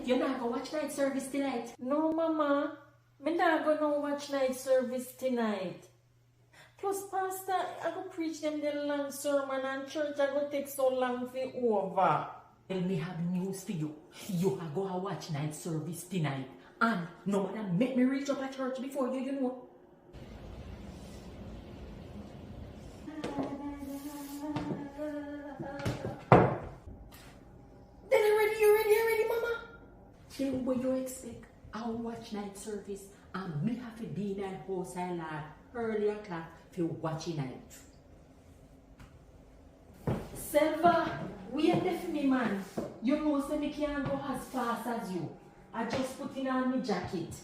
you're not going to watch night service tonight. No, Mama. Me not gonna watch night service tonight. Plus, Pastor, I go preach them the long sermon and church I go take so long for over. Well, me have news for you. You are going to watch night service tonight. And no matter make me reach up at church before you, you know. Then you ready, Mama? Tell what you expect. I'll watch night service and me have to be in that house I lad early o'clock for watching night. Selva, wait there for me, man. You know, say me can't go as fast as you. I just put in on my jacket.